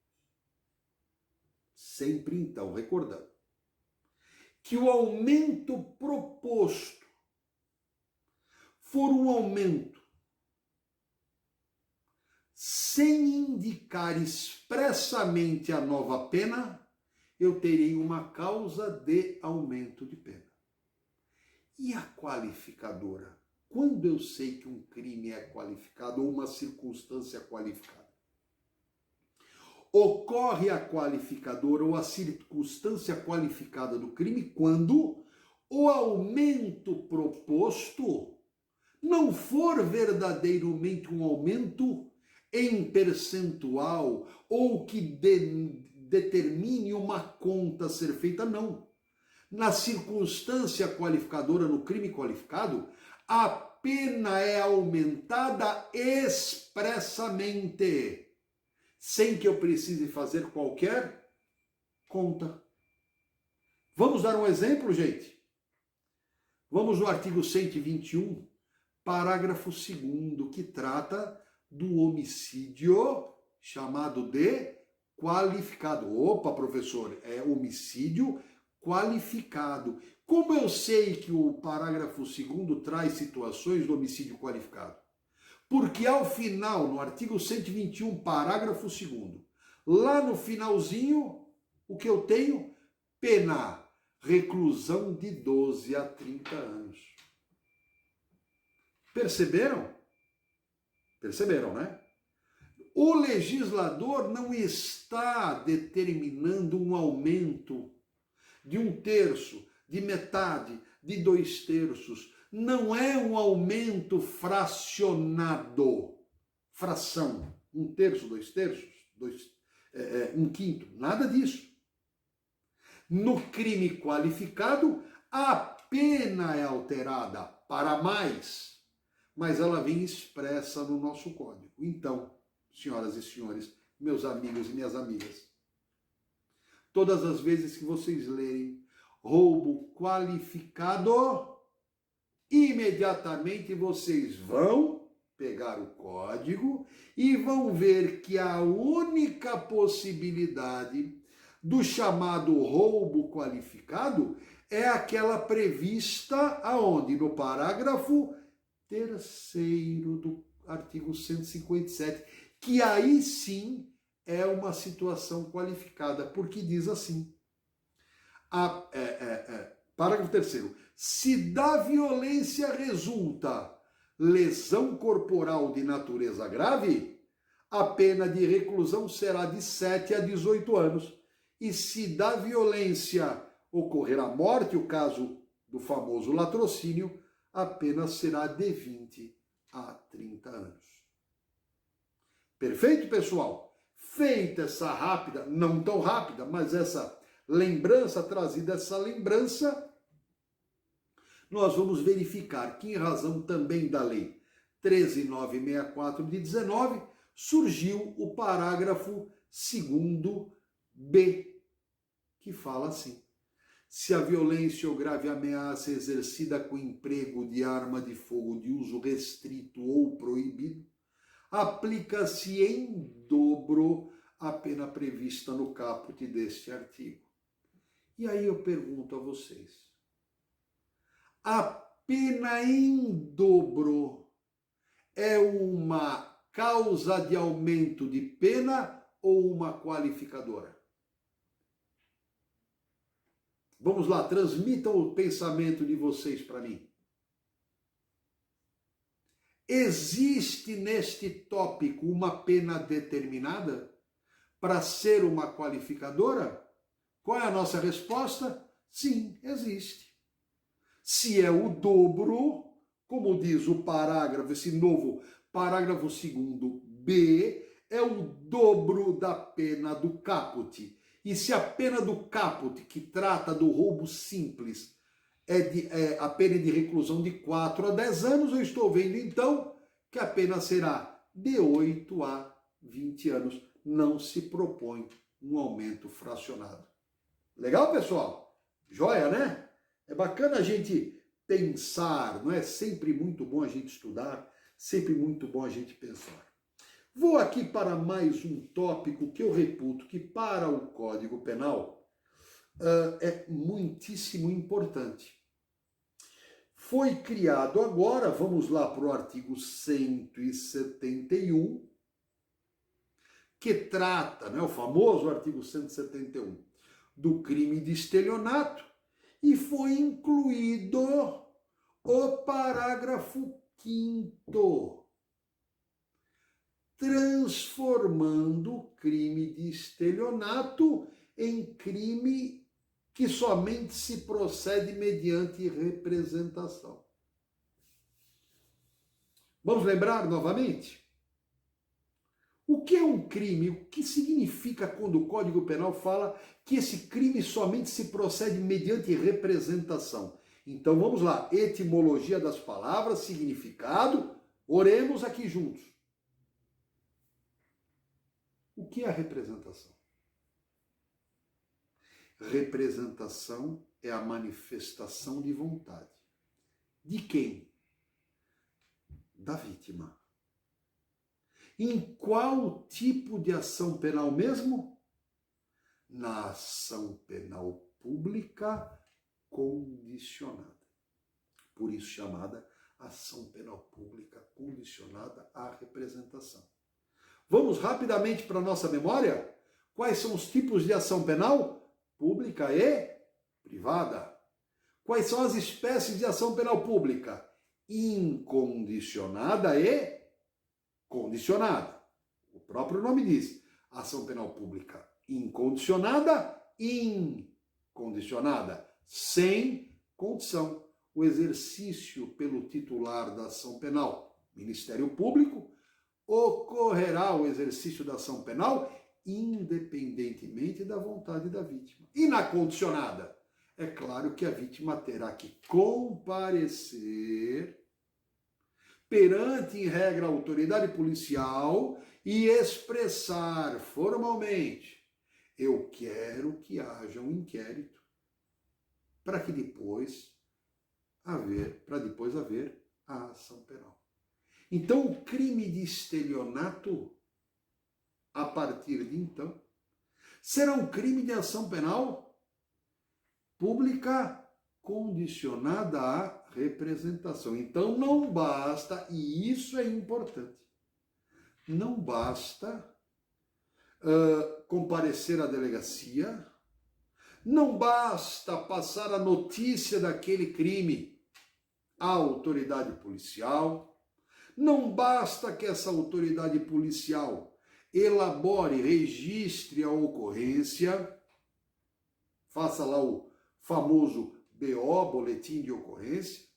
[SPEAKER 1] Sempre, então, recordando que o aumento proposto for um aumento sem indicar expressamente a nova pena, eu terei uma causa de aumento de pena. E a qualificadora? Quando eu sei que um crime é qualificado ou uma circunstância qualificada? Ocorre a qualificadora ou a circunstância qualificada do crime quando o aumento proposto não for verdadeiramente um aumento em percentual ou que determine uma conta a ser feita, não. Na circunstância qualificadora, no crime qualificado, a pena é aumentada expressamente, sem que eu precise fazer qualquer conta. Vamos dar um exemplo, gente? Vamos no artigo 121, parágrafo 2º, que trata do homicídio chamado de qualificado. Opa, professor, é homicídio qualificado. Como eu sei que o parágrafo 2º traz situações do homicídio qualificado? Porque ao final, no artigo 121, parágrafo 2º, lá no finalzinho, o que eu tenho? Pena, reclusão de 12 a 30 anos. Perceberam? Perceberam, né? O legislador não está determinando um aumento de 1/3, de metade, de 2/3. Não é um aumento fracionado. Fração. 1/3, 2/3, 1/5. Nada disso. No crime qualificado, a pena é alterada para mais, mas ela vem expressa no nosso código. Então, senhoras e senhores, meus amigos e minhas amigas, todas as vezes que vocês lerem roubo qualificado, imediatamente vocês vão pegar o código e vão ver que a única possibilidade do chamado roubo qualificado é aquela prevista aonde? No parágrafo 3º do artigo 157, que aí sim é uma situação qualificada, porque diz assim, parágrafo 3º, se da violência resulta lesão corporal de natureza grave, a pena de reclusão será de 7 a 18 anos. E se da violência ocorrer a morte, o caso do famoso latrocínio, a pena será de 20 a 30 anos. Perfeito, pessoal? Feita essa rápida, não tão rápida, mas essa lembrança, trazida essa lembrança, nós vamos verificar que, em razão também da Lei 13.964 de 19, surgiu o parágrafo 2º B, que fala assim: se a violência ou grave ameaça é exercida com emprego de arma de fogo de uso restrito ou proibido, aplica-se em dobro a pena prevista no caput deste artigo. E aí eu pergunto a vocês, a pena em dobro é uma causa de aumento de pena ou uma qualificadora? Vamos lá, transmitam o pensamento de vocês para mim. Existe neste tópico uma pena determinada para ser uma qualificadora? Qual é a nossa resposta? Sim, existe. Se é o dobro, como diz o parágrafo, esse novo parágrafo 2º B, é o dobro da pena do caput. E se a pena do caput, que trata do roubo simples, a pena de reclusão de 4 a 10 anos, eu estou vendo então que a pena será de 8 a 20 anos. Não se propõe um aumento fracionado. Legal, pessoal? Joia, né? É bacana a gente pensar, não é? Sempre muito bom a gente estudar, sempre muito bom a gente pensar. Vou aqui para mais um tópico que eu reputo que para o Código Penal é muitíssimo importante. Foi criado agora, vamos lá para o artigo 171, que trata, né, o famoso artigo 171, do crime de estelionato, e foi incluído o parágrafo 5º, transformando o crime de estelionato em crime que somente se procede mediante representação. Vamos lembrar novamente? O que é um crime? O que significa quando o Código Penal fala que esse crime somente se procede mediante representação? Então vamos lá, etimologia das palavras, significado, oremos aqui juntos. O que é a representação? Representação é a manifestação de vontade. De quem? Da vítima. Em qual tipo de ação penal mesmo? Na ação penal pública condicionada. Por isso chamada ação penal pública condicionada à representação. Vamos rapidamente para a nossa memória? Quais são os tipos de ação penal? Pública e privada. Quais são as espécies de ação penal pública? Incondicionada e condicionada. O próprio nome diz. Ação penal pública incondicionada, incondicionada, sem condição. O exercício pelo titular da ação penal, Ministério Público, ocorrerá o exercício da ação penal independentemente da vontade da vítima. E na condicionada? É claro que a vítima terá que comparecer perante, em regra, a autoridade policial e expressar formalmente: eu quero que haja um inquérito para depois haver a ação penal. Então, o crime de estelionato, a partir de então, será um crime de ação penal pública condicionada à representação. Então não basta, e isso é importante, não basta comparecer à delegacia, não basta passar a notícia daquele crime à autoridade policial, não basta que essa autoridade policial elabore, registre a ocorrência, faça lá o famoso BO, boletim de ocorrência.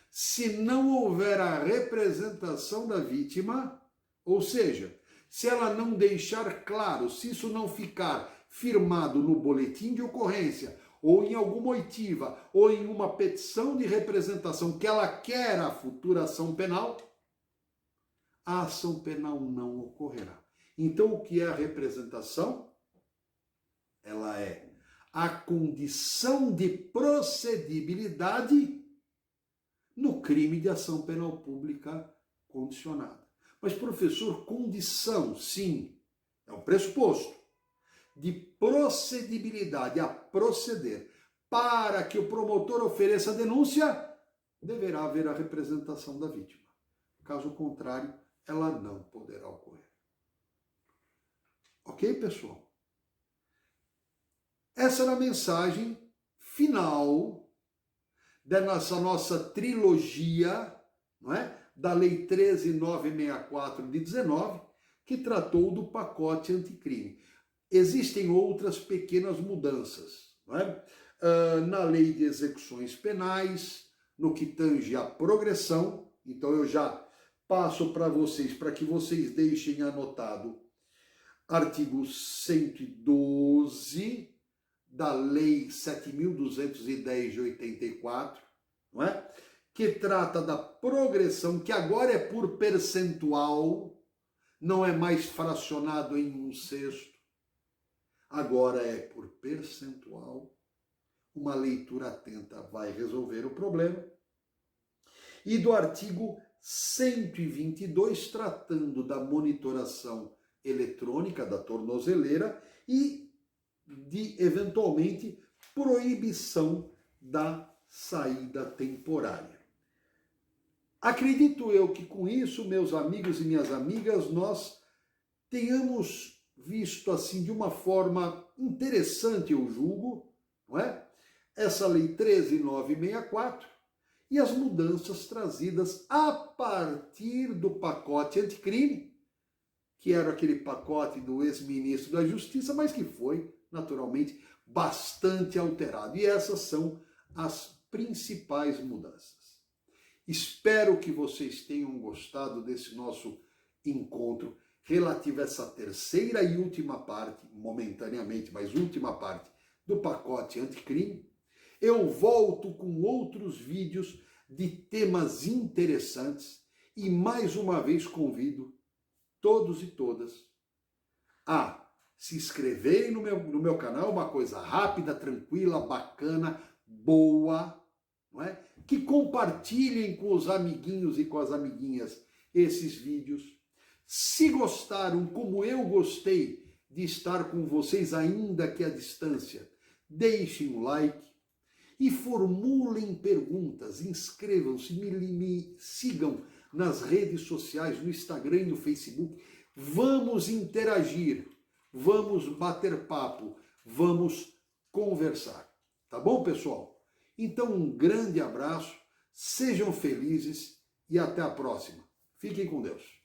[SPEAKER 1] Se não houver a representação da vítima, ou seja, se ela não deixar claro, se isso não ficar firmado no boletim de ocorrência, ou em alguma oitiva, ou em uma petição de representação que ela quer a futura ação penal, a ação penal não ocorrerá. Então, o que é a representação? Ela é a condição de procedibilidade no crime de ação penal pública condicionada. Mas, professor, condição, sim, é um pressuposto de procedibilidade a proceder. Para que o promotor ofereça a denúncia, deverá haver a representação da vítima. Caso contrário, ela não poderá ocorrer. Ok, pessoal? Essa era a mensagem final dessa nossa trilogia, não é? Da Lei 13.964 de 19, que tratou do pacote anticrime. Existem outras pequenas mudanças, não é? Na Lei de Execuções Penais, no que tange à progressão. Então eu já passo para vocês, para que vocês deixem anotado, artigo 112 da Lei 7.210 de 84, não é? Que trata da progressão, que agora é por percentual, não é mais fracionado em 1/6, agora é por percentual. Uma leitura atenta vai resolver o problema. E do artigo 122, tratando da monitoração eletrônica da tornozeleira e de, eventualmente, proibição da saída temporária. Acredito eu que com isso, meus amigos e minhas amigas, nós tenhamos visto assim de uma forma interessante, eu julgo, não é? Essa Lei 13.964 e as mudanças trazidas a partir do pacote anticrime, que era aquele pacote do ex-ministro da Justiça, mas que foi, naturalmente, bastante alterado. E essas são as principais mudanças. Espero que vocês tenham gostado desse nosso encontro relativo a essa terceira e última parte, momentaneamente, mas última parte, do pacote anticrime. Eu volto com outros vídeos de temas interessantes e mais uma vez convido todos e todas a se inscreverem no meu canal, uma coisa rápida, tranquila, bacana, boa, não é? Que compartilhem com os amiguinhos e com as amiguinhas esses vídeos. Se gostaram, como eu gostei de estar com vocês, ainda que à distância, deixem um like e formulem perguntas, inscrevam-se, me sigam nas redes sociais, no Instagram e no Facebook. Vamos interagir, vamos bater papo, vamos conversar. Tá bom, pessoal? Então, um grande abraço, sejam felizes e até a próxima. Fiquem com Deus.